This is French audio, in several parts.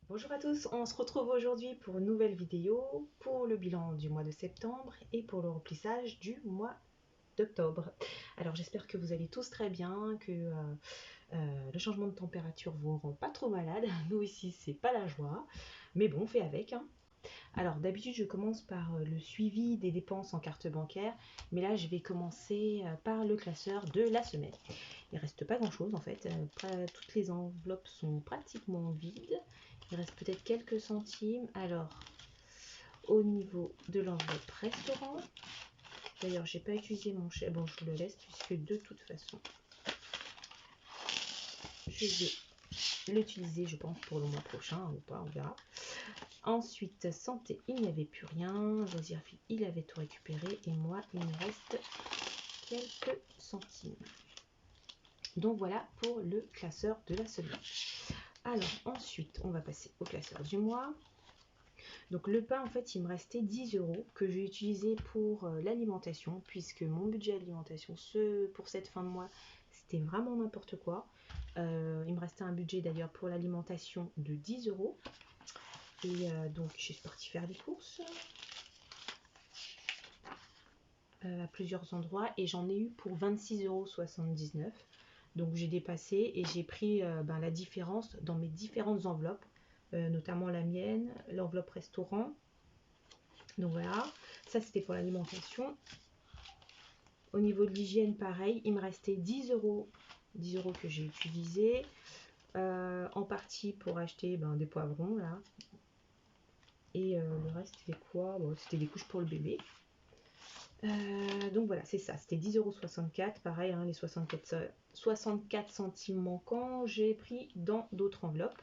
Bonjour à tous, on se retrouve aujourd'hui pour une nouvelle vidéo pour le bilan du mois de septembre et pour le remplissage du mois d'octobre. Alors j'espère que vous allez tous très bien, que le changement de température vous rend pas trop malade. Nous ici c'est pas la joie, mais bon on fait avec, hein. Alors d'habitude je commence par le suivi des dépenses en carte bancaire, mais là je vais commencer par le classeur de la semaine. Il reste pas grand chose en fait, toutes les enveloppes sont pratiquement vides. Il reste peut-être quelques centimes. Alors, au niveau de l'enveloppe restaurant, d'ailleurs, j'ai pas utilisé mon chèque. Bon, je le laisse puisque de toute façon, je vais l'utiliser, je pense, pour le mois prochain ou pas, on verra. Ensuite, santé, il n'y avait plus rien. Loisirs vie, il avait tout récupéré. Et moi, il me reste quelques centimes. Donc voilà pour le classeur de la semaine. Alors, ensuite, on va passer au classeur du mois. Donc le pain, en fait, il me restait 10 € que j'ai utilisé pour l'alimentation, puisque mon budget alimentation pour cette fin de mois, c'était vraiment n'importe quoi. Il me restait un budget d'ailleurs pour l'alimentation de 10 €. Et donc je suis partie faire des courses à plusieurs endroits et j'en ai eu pour 26,79 €. Donc j'ai dépassé et j'ai pris la différence dans mes différentes enveloppes, notamment la mienne, l'enveloppe restaurant. Donc voilà, ça c'était pour l'alimentation. Au niveau de l'hygiène, pareil, il me restait 10 €, 10 € que j'ai utilisé en partie pour acheter des poivrons là. Et le reste c'était quoi? Bon, c'était des couches pour le bébé. Donc voilà, c'est ça, c'était 10,64 €. Pareil, hein, les 64 centimes manquants, j'ai pris dans d'autres enveloppes.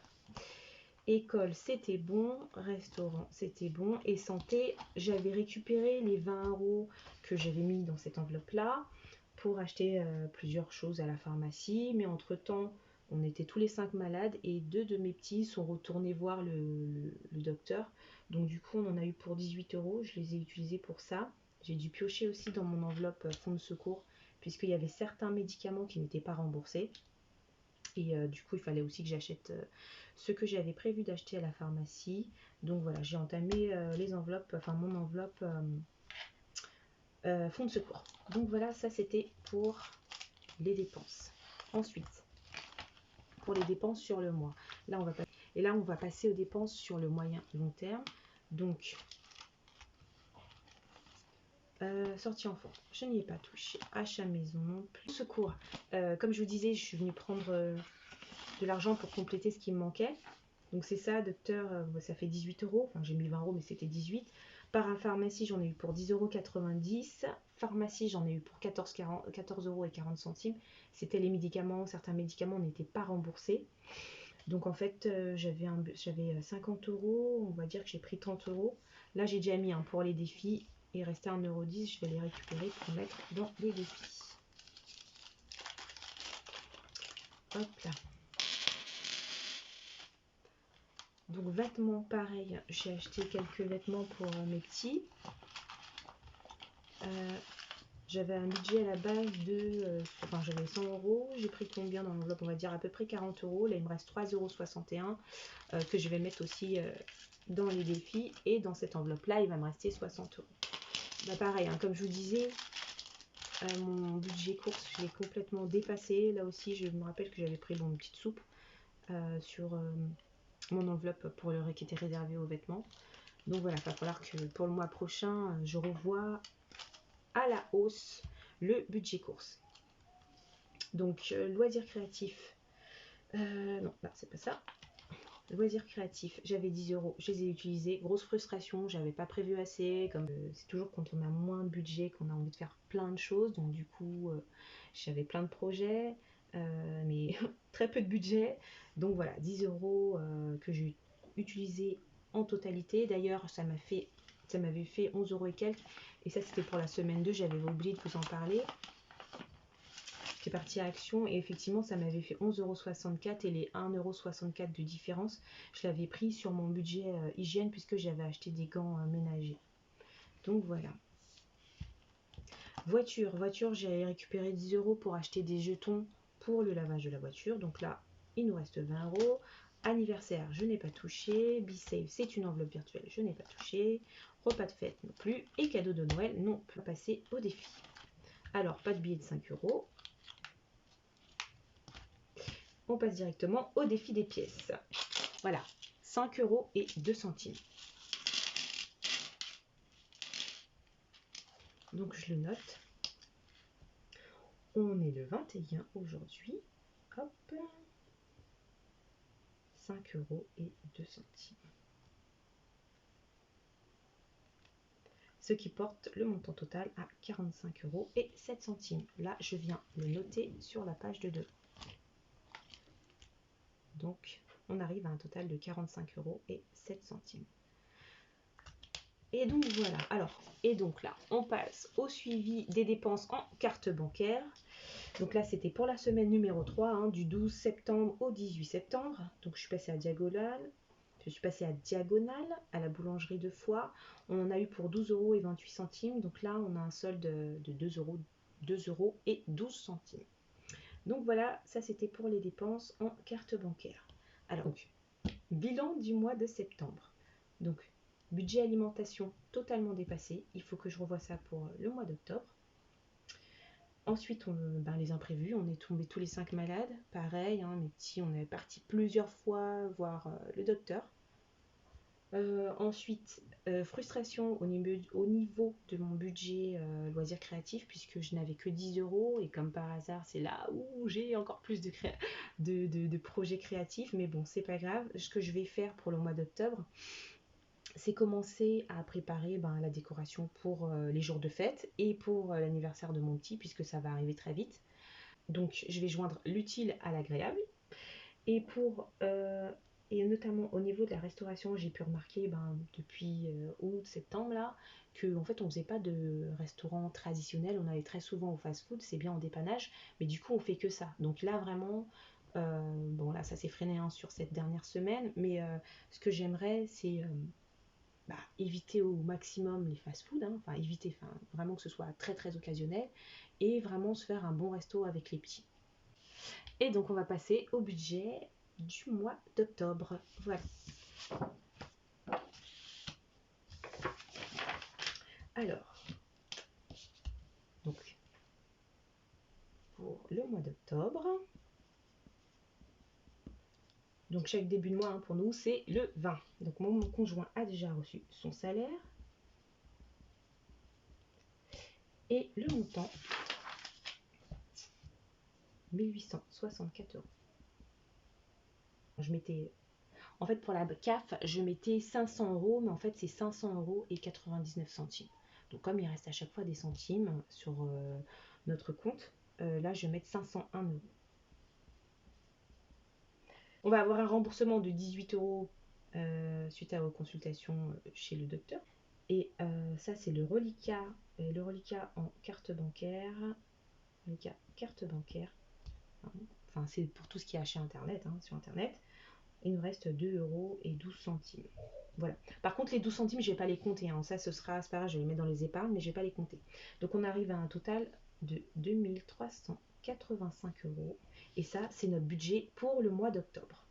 École, c'était bon. Restaurant, c'était bon. Et santé, j'avais récupéré les 20 € que j'avais mis dans cette enveloppe-là pour acheter plusieurs choses à la pharmacie. Mais entre-temps, on était tous les 5 malades et 2 de mes petits sont retournés voir le docteur. Donc du coup, on en a eu pour 18 €. Je les ai utilisés pour ça. J'ai dû piocher aussi dans mon enveloppe fonds de secours puisqu'il y avait certains médicaments qui n'étaient pas remboursés. Et du coup, il fallait aussi que j'achète ce que j'avais prévu d'acheter à la pharmacie. Donc voilà, j'ai entamé les enveloppes, enfin mon enveloppe fonds de secours. Donc voilà, ça c'était pour les dépenses. Ensuite, pour les dépenses sur le mois. Là, on va passer aux dépenses sur le moyen long terme. Donc, sortie enfant, je n'y ai pas touché. Achat maison, plus secours. Comme je vous disais, je suis venue prendre de l'argent pour compléter ce qui me manquait. Donc c'est ça, docteur, ça fait 18 €. Enfin, j'ai mis 20 € mais c'était 18. Parapharmacie, j'en ai eu pour 10,90 €. Pharmacie, j'en ai eu pour 14,40 €. C'était les médicaments. Certains médicaments n'étaient pas remboursés. Donc en fait, j'avais 50 €. On va dire que j'ai pris 30 €. Là, j'ai déjà mis pour les défis. Il restait 1,10 €. Je vais les récupérer pour mettre dans les défis. Hop là. Donc vêtements, pareil, j'ai acheté quelques vêtements pour mes petits. J'avais un budget à la base de... enfin, j'avais 100 €. J'ai pris combien dans l'enveloppe? On va dire à peu près 40 €. Là, il me reste 3,61 € que je vais mettre aussi dans les défis. Et dans cette enveloppe-là, il va me rester 60 €. Pareil, hein, comme je vous disais, mon budget course, je l'ai complètement dépassé. Là aussi, je me rappelle que j'avais pris une petite soupe sur mon enveloppe pour le qui était réservé aux vêtements. Donc voilà, il va falloir que pour le mois prochain, je revoie à la hausse le budget course. Donc loisirs créatifs, non, là c'est pas ça. Loisirs créatifs, j'avais 10 €, je les ai utilisés. Grosse frustration, j'avais pas prévu assez. Comme c'est toujours quand on a moins de budget qu'on a envie de faire plein de choses. Donc du coup, j'avais plein de projets, mais très peu de budget. Donc voilà, 10 € que j'ai utilisé en totalité. D'ailleurs, ça m'avait fait 11 € et quelques. Et ça, c'était pour la semaine 2. J'avais oublié de vous en parler. J'étais partie à Action et effectivement ça m'avait fait 11,64 € et les 1,64 € de différence, je l'avais pris sur mon budget hygiène puisque j'avais acheté des gants ménagers. Donc voilà. Voiture, j'ai récupéré 10 € pour acheter des jetons pour le lavage de la voiture. Donc là, il nous reste 20 €. Anniversaire, je n'ai pas touché. BeSave, c'est une enveloppe virtuelle, je n'ai pas touché. Repas de fête non plus. Et cadeau de Noël, non, peut passer au défi. Alors, pas de billet de 5 euros. On passe directement au défi des pièces. Voilà, 5 euros et 2 centimes. Donc, je le note. On est le 21 aujourd'hui. Hop. 5 euros et 2 centimes. Ce qui porte le montant total à 45 euros et 7 centimes. Là, je viens le noter sur la page de 2. Donc, on arrive à un total de 45 euros et 7 centimes. Et donc, voilà. Alors, et donc là, on passe au suivi des dépenses en carte bancaire. Donc là, c'était pour la semaine numéro 3, hein, du 12 septembre au 18 septembre. Donc, je suis passée à Diagonale. Je suis passée à Diagonale, à la boulangerie de Foix. On en a eu pour 12 euros et 28 centimes. Donc là, on a un solde de 2 euros et 12 centimes. Donc voilà, ça c'était pour les dépenses en carte bancaire. Alors, bilan du mois de septembre. Donc, budget alimentation totalement dépassé. Il faut que je revoie ça pour le mois d'octobre. Ensuite, les imprévus, on est tombés tous les 5 malades. Pareil, hein, mes petits, on est parti plusieurs fois voir le docteur. Ensuite, frustration au niveau de mon budget loisirs créatifs, puisque je n'avais que 10 euros. Et comme par hasard, c'est là où j'ai encore plus de projets créatifs. Mais bon, c'est pas grave. Ce que je vais faire pour le mois d'octobre, c'est commencer à préparer la décoration pour les jours de fête et pour l'anniversaire de mon petit, puisque ça va arriver très vite. Donc je vais joindre l'utile à l'agréable. Et et notamment au niveau de la restauration, j'ai pu remarquer depuis août, septembre là, que en fait on faisait pas de restaurant traditionnel, on allait très souvent au fast-food, c'est bien en dépannage, mais du coup on fait que ça. Donc là vraiment, bon là ça s'est freiné sur cette dernière semaine, mais ce que j'aimerais c'est éviter au maximum les fast-food, hein, éviter, vraiment que ce soit très très occasionnel, et vraiment se faire un bon resto avec les petits. Et donc on va passer au budget du mois d'octobre. Voilà. Alors, donc pour le mois d'octobre, donc chaque début de mois pour nous c'est le 20. Donc mon conjoint a déjà reçu son salaire. Et le montant, 1864 euros. Je mettais, en fait pour la CAF, je mettais 500 euros, mais en fait c'est 500 euros et 99 centimes. Donc comme il reste à chaque fois des centimes sur notre compte, là je vais mettre 501 euros. On va avoir un remboursement de 18 euros suite à vos consultations chez le docteur. Et ça, c'est le reliquat en carte bancaire. Reliquat carte bancaire. Enfin, c'est pour tout ce qui est achat internet, sur internet. Il nous reste 2 euros et 12 centimes. Voilà. Par contre, les 12 centimes, je ne vais pas les compter. Ça, c'est pas grave, je vais les mettre dans les épargnes, mais je ne vais pas les compter. Donc, on arrive à un total de 2385 euros. Et ça, c'est notre budget pour le mois d'octobre.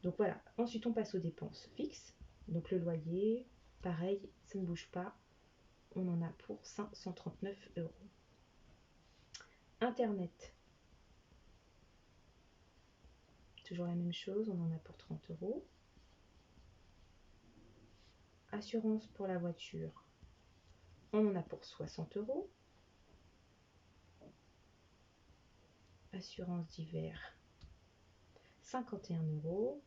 Donc voilà. Ensuite, on passe aux dépenses fixes. Donc, le loyer, pareil, ça ne bouge pas. On en a pour 539 euros. Internet. Toujours la même chose, on en a pour 30 euros. Assurance pour la voiture, on en a pour 60 euros. Assurance d'hiver, 51 euros.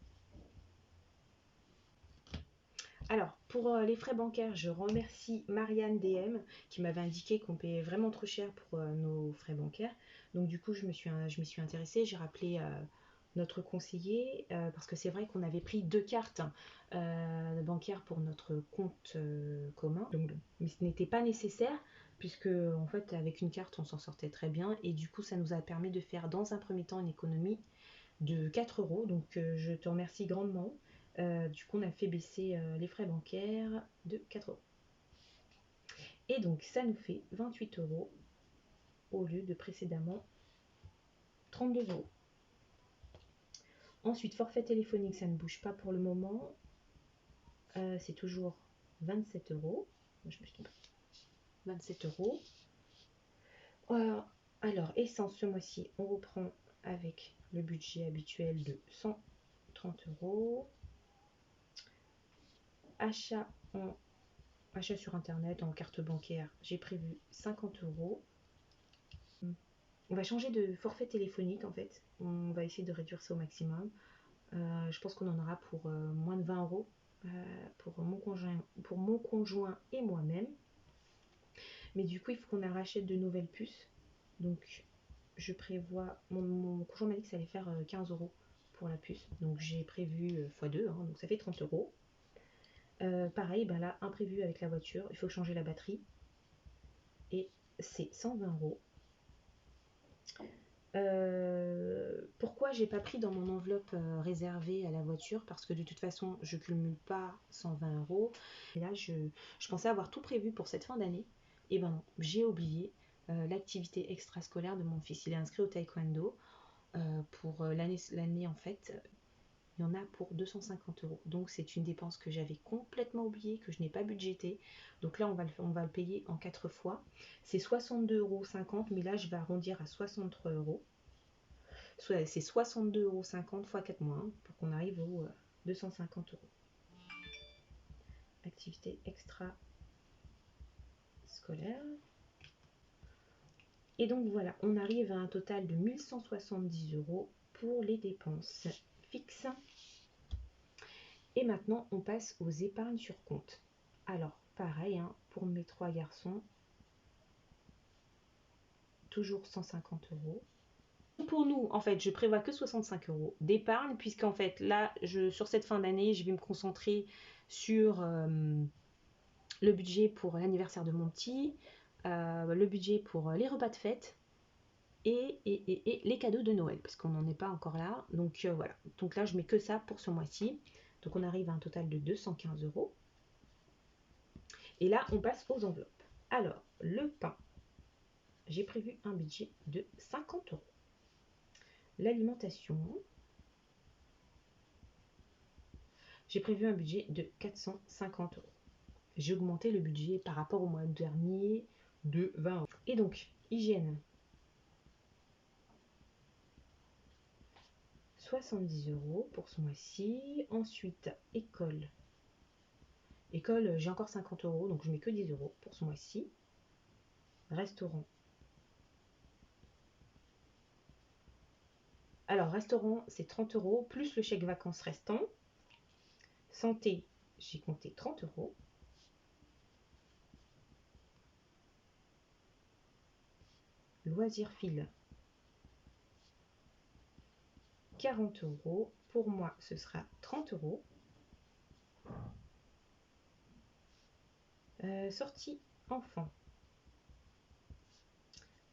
Alors, pour les frais bancaires, je remercie Marianne DM qui m'avait indiqué qu'on payait vraiment trop cher pour nos frais bancaires. Donc du coup, je m'y suis intéressée, j'ai rappelé notre conseiller parce que c'est vrai qu'on avait pris 2 cartes bancaires pour notre compte commun. Donc, mais ce n'était pas nécessaire puisque en fait avec une carte on s'en sortait très bien et du coup ça nous a permis de faire dans un premier temps une économie de 4 euros. Donc je te remercie grandement. Du coup, on a fait baisser les frais bancaires de 4 euros. Et donc, ça nous fait 28 euros au lieu de précédemment 32 euros. Ensuite, forfait téléphonique, ça ne bouge pas pour le moment. C'est toujours 27 euros. Je me suis trompée. 27 euros. Alors, essence, ce mois-ci, on reprend avec le budget habituel de 130 euros. Achat sur internet, en carte bancaire, j'ai prévu 50 euros. On va changer de forfait téléphonique en fait. On va essayer de réduire ça au maximum. Je pense qu'on en aura pour moins de 20 euros pour mon conjoint et moi-même. Mais du coup, il faut qu'on rachète de nouvelles puces. Donc, je prévois. Mon conjoint m'a dit que ça allait faire 15 euros pour la puce. Donc, j'ai prévu x2, hein, donc ça fait 30 euros. Pareil, ben là, imprévu avec la voiture. Il faut changer la batterie. Et c'est 120 euros. Pourquoi j'ai pas pris dans mon enveloppe réservée à la voiture? Parce que de toute façon, je cumule pas 120 euros. Et là, je pensais avoir tout prévu pour cette fin d'année. Et ben non, j'ai oublié l'activité extrascolaire de mon fils. Il est inscrit au taekwondo. Pour l'année, en fait, il y en a pour 250 euros. Donc, c'est une dépense que j'avais complètement oubliée, que je n'ai pas budgétée. Donc là, on va le payer en 4 fois. C'est 62,50 euros, mais là, je vais arrondir à 63 euros. C'est 62,50 euros x 4 mois hein, pour qu'on arrive aux 250 euros. Activité extra scolaire. Et donc voilà, on arrive à un total de 1170 euros pour les dépenses fixes. Et maintenant, on passe aux épargnes sur compte. Alors, pareil, hein, pour mes 3 garçons, toujours 150 euros. Pour nous, en fait, je prévois que 65 euros d'épargne, puisqu'en fait, là, sur cette fin d'année, je vais me concentrer sur le budget pour l'anniversaire de mon petit, le budget pour les repas de fête et les cadeaux de Noël, parce qu'on n'en est pas encore là. Donc voilà, donc là, je mets que ça pour ce mois-ci. Donc on arrive à un total de 215 euros. Et là, on passe aux enveloppes. Alors, le pain, j'ai prévu un budget de 50 euros. L'alimentation, j'ai prévu un budget de 450 euros. J'ai augmenté le budget par rapport au mois dernier de 20 euros. Et donc, hygiène, 70 euros pour ce mois-ci. Ensuite, école. École, j'ai encore 50 euros, donc je mets que 10 euros pour ce mois-ci. Restaurant. Alors, restaurant, c'est 30 euros, plus le chèque vacances restant. Santé, j'ai compté 30 euros. Loisirs fil, 40 euros. Pour moi, ce sera 30 euros. Sortie enfant,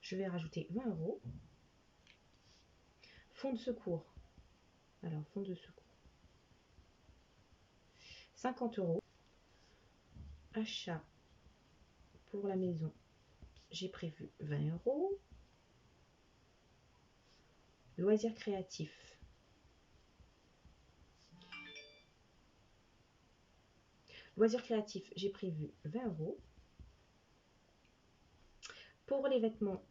je vais rajouter 20 euros. Fonds de secours, alors fonds de secours, 50 euros. Achat pour la maison, j'ai prévu 20 euros. Loisirs créatifs, j'ai prévu 20 euros. Pour les vêtements,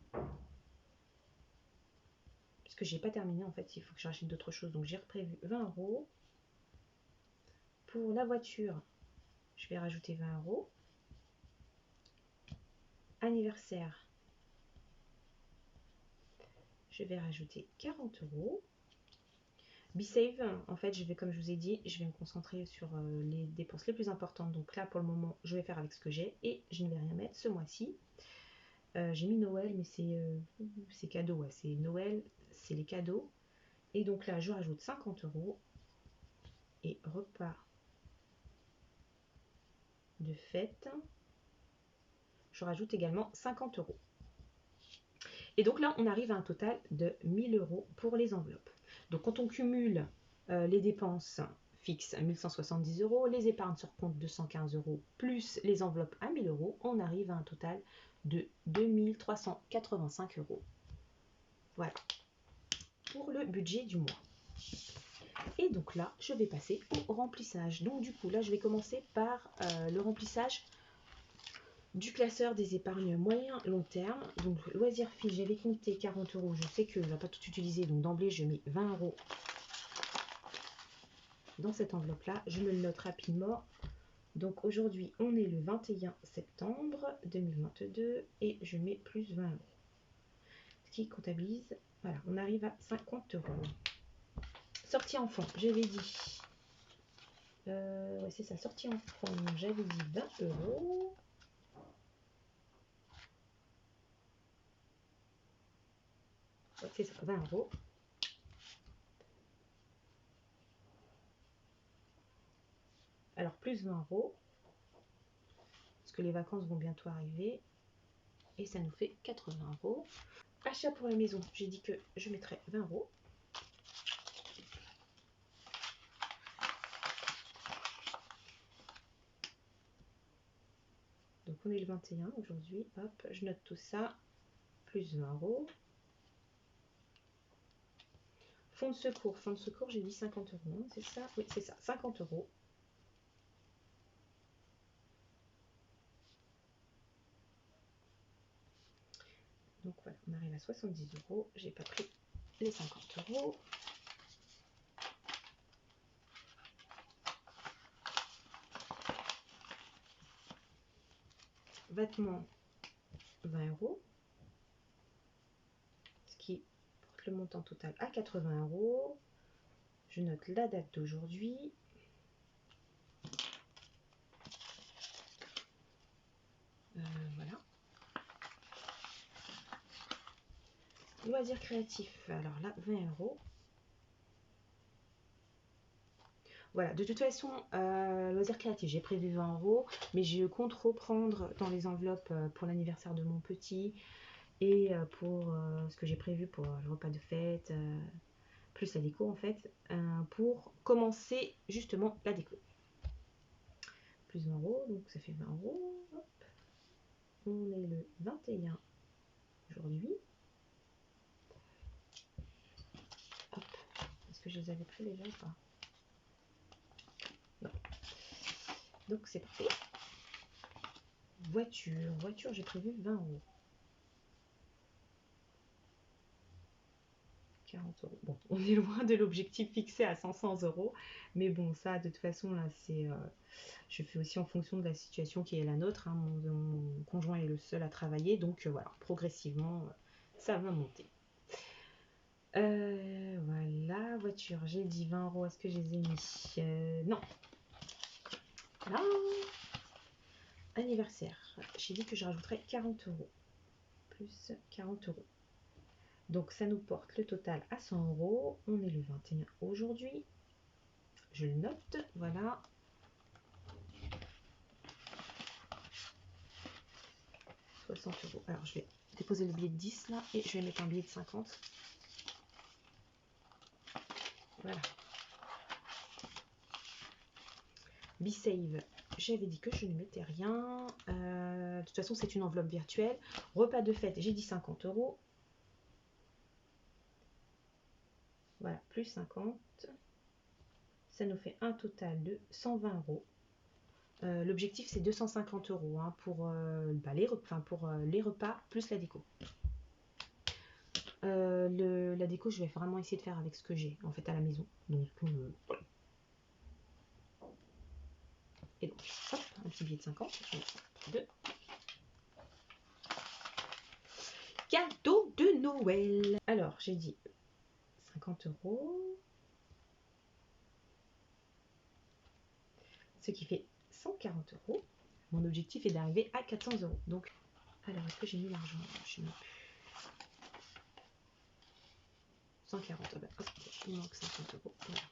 puisque j'ai pas terminé en fait, il faut que je rachète d'autres choses, donc j'ai prévu 20 euros. Pour la voiture, je vais rajouter 20 euros. Anniversaire, je vais rajouter 40 euros. BeSave, en fait, comme je vous ai dit, je vais me concentrer sur les dépenses les plus importantes. Donc là, pour le moment, je vais faire avec ce que j'ai et je ne vais rien mettre ce mois-ci. J'ai mis Noël, mais c'est cadeau. Ouais, c'est Noël, c'est les cadeaux. Et donc là, je rajoute 50 euros. Et repas de fête, je rajoute également 50 euros. Et donc là, on arrive à un total de 1000 euros pour les enveloppes. Donc quand on cumule les dépenses fixes à 1170 euros, les épargnes sur compte 215 euros, plus les enveloppes à 1000 euros, on arrive à un total de 2385 euros. Voilà, pour le budget du mois. Et donc là, je vais passer au remplissage. Donc du coup, là, je vais commencer par le remplissage du classeur des épargnes moyen long terme. Donc loisir fille, j'avais compté 40 euros. Je sais que je ne vais pas tout utiliser, donc d'emblée, je mets 20 euros dans cette enveloppe-là. Je me le note rapidement. Donc aujourd'hui, on est le 21 septembre 2022 et je mets plus 20 euros. Ce qui comptabilise, voilà, on arrive à 50 euros. Sortie enfant, j'avais dit, ouais, c'est ça, sortie enfant, j'avais dit 20 euros. Ouais, c'est ça, 20 euros. Alors plus 20 euros, parce que les vacances vont bientôt arriver, et ça nous fait 80 euros. Achat pour la maison, j'ai dit que je mettrais 20 euros. Donc on est le 21 aujourd'hui, hop, je note tout ça, plus 20 euros. Fonds de secours, j'ai dit 50 euros, c'est ça? Oui, c'est ça, 50 euros. Donc voilà, on arrive à 70 euros, j'ai pas pris les 50 euros. Vêtements, 20 euros, ce qui porte le montant total à 80 euros. Je note la date d'aujourd'hui. Voilà. Loisirs créatifs, alors là, 20 euros. Voilà, de toute façon, loisirs créatifs, j'ai prévu 20 euros, mais je compte reprendre dans les enveloppes pour l'anniversaire de mon petit et pour ce que j'ai prévu pour le repas de fête, plus la déco en fait, pour commencer justement la déco. Plus 20 euros, donc ça fait 20 euros. Hop. On est le 21 aujourd'hui. Hop. Est-ce que je les avais pris déjà ou pas? Non. Donc c'est parti. Voiture, j'ai prévu 20 euros. 40 euros. Bon, on est loin de l'objectif fixé à 500 euros. Mais bon, ça, de toute façon, là, c'est... je fais aussi en fonction de la situation qui est la nôtre. Hein. Mon conjoint est le seul à travailler. Donc, voilà, progressivement, ça va monter. Voilà, voiture, j'ai dit 20 euros. Est-ce que je les ai mis? Non. Là. Anniversaire. J'ai dit que je rajouterais 40 euros. Plus 40 euros. Donc ça nous porte le total à 100 euros. On est le 21 aujourd'hui. Je le note. Voilà. « 60 euros. Alors je vais déposer le billet de 10 là et je vais mettre un billet de 50. Voilà. B-Save. J'avais dit que je ne mettais rien. De toute façon, c'est une enveloppe virtuelle. Repas de fête, j'ai dit 50 euros. Voilà, plus 50. Ça nous fait un total de 120 euros. L'objectif, c'est 250 euros hein, pour, pour les repas plus la déco. La déco, je vais vraiment essayer de faire avec ce que j'ai en fait à la maison. Donc, voilà. Et donc, hop, un petit billet de 50. Je vais mettre 2. Cadeau de Noël. Alors, j'ai dit 50 euros. Ce qui fait 140 euros. Mon objectif est d'arriver à 400 euros. Donc, alors, est-ce que j'ai mis l'argent? Je ne sais plus. 140, ah ben, hop, il manque 50 euros. Voilà.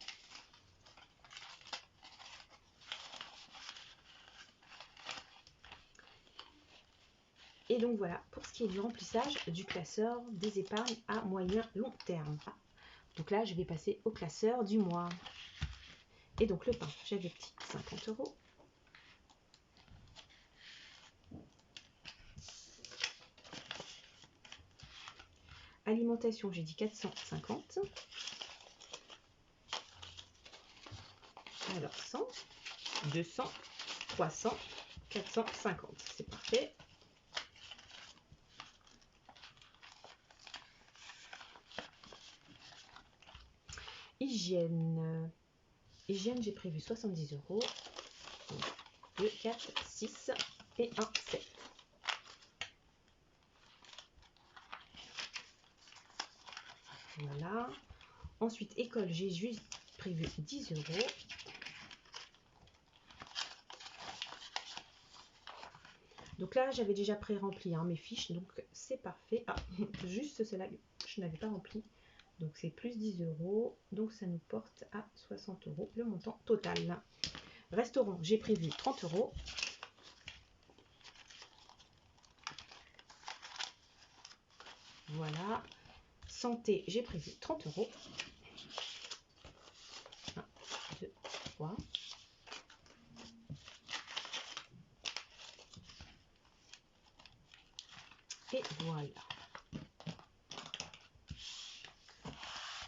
Et donc voilà, pour ce qui est du remplissage du classeur des épargnes à moyen long terme. Donc là, je vais passer au classeur du mois. Et donc le pain, j'avais petit 50 euros. Alimentation, j'ai dit 450. Alors 100, 200, 300, 450. C'est parfait. Hygiène. Hygiène, j'ai prévu 70 €. 2, 4, 6 et 1, 7. Voilà. Ensuite, école, j'ai juste prévu 10 €. Donc là, j'avais déjà pré-rempli mes fiches, donc c'est parfait. Ah, juste cela, je n'avais pas rempli. Donc c'est plus 10 €, donc ça nous porte à 60 € le montant total. Restaurant, j'ai prévu 30 €. Voilà. Santé, j'ai prévu 30 €. 1, 2, 3. Et voilà.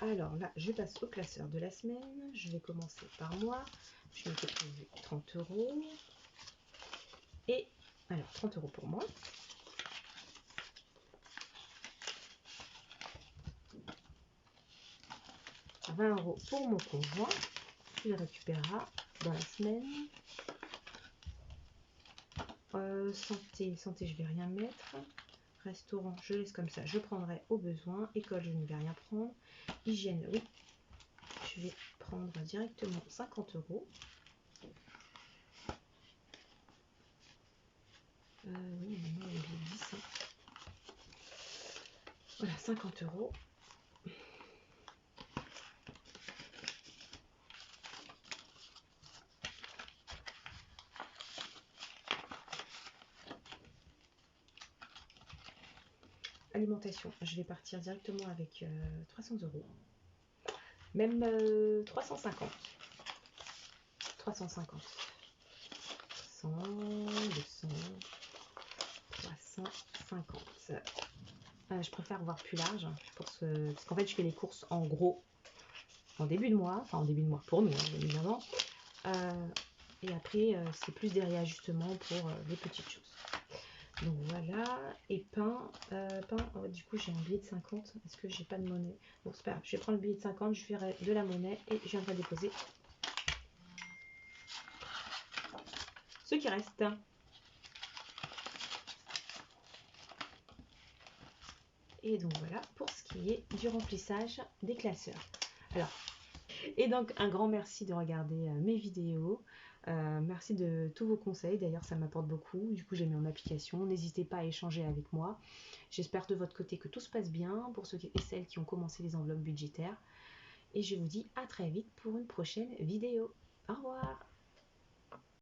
Alors là, je passe au classeur de la semaine. Je vais commencer par moi. Je m'étais prévu 30 €. Et alors, 30 € pour moi. 20 € pour mon conjoint. Il récupérera dans la semaine. Santé, je vais rien mettre. Restaurant, je laisse comme ça. Je prendrai au besoin. École, je ne vais rien prendre. Hygiène, oui. Je vais prendre directement 50 €. Oui, maintenant, on est 10. Voilà, 50 €. Alimentation, je vais partir directement avec 300 €. Même 350. 350. 100, 200, 350. Je préfère voir plus large parce qu'en fait je fais les courses en gros en début de mois, enfin en début de mois pour nous, bien évidemment. Et après c'est plus des réajustements pour les petites choses. Donc voilà, et pain, du coup j'ai un billet de 50, est-ce que j'ai pas de monnaie? Bon c'est pas grave, je vais prendre le billet de 50, je ferai de la monnaie et je viendrai déposer ce qui reste. Et donc voilà pour ce qui est du remplissage des classeurs. Alors, et donc un grand merci de regarder mes vidéos. Merci de tous vos conseils, d'ailleurs ça m'apporte beaucoup, du coup j'ai mis en application, n'hésitez pas à échanger avec moi. J'espère de votre côté que tout se passe bien pour ceux et celles qui ont commencé les enveloppes budgétaires. Et je vous dis à très vite pour une prochaine vidéo. Au revoir.